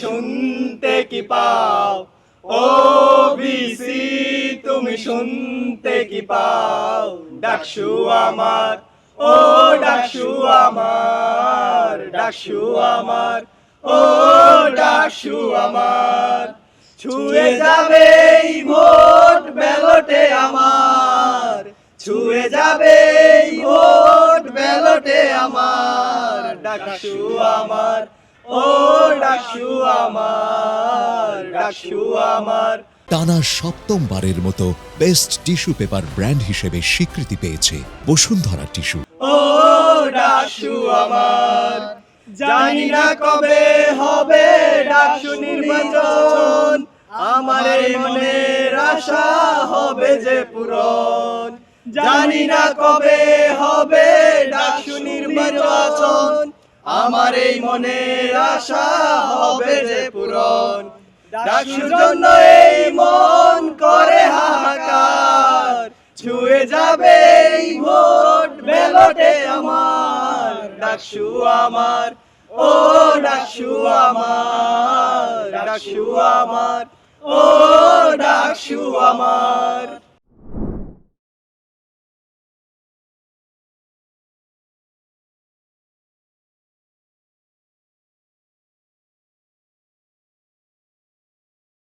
শুনতে কি পাও, ও বিসি তুমি শুনতে কি পাও, ডাকসু আমার, ও ডাকসু আমার, ডাকসু আমার, ও ডাকসু আমার। ছুঁয়ে যাবে এই ভোট ব্যালটে আমার, ছুঁয়ে যাবে এই ভোট ব্যালটে আমার, ডাকসু আমার, ও ডাকসু আমার, ডাকসু আমার। টানা সপ্তমবারের মতো বেস্ট টিস্যু পেপার ব্র্যান্ড হিসেবে স্বীকৃতি পেয়েছে বসুন্ধরা টিস্যু। ও ডাকসু আমার, জানি না কবে হবে ডাকসু নির্বাচন, আমার এই মনের আশা হবে যে পূরণ। জানি না কবে হবে ডাকসু নির্বাচন, আমার এই মনের আশা হবে যে পূরণ। ডাকসুর জন্য এই মন করে হাহাকার, ছুঁয়ে যাবে এই ভোট ব্যালটে আমার, ডাকসু আমার, ও ডাকসু আমার, ডাকসু আমার, ও ডাকসু আমার।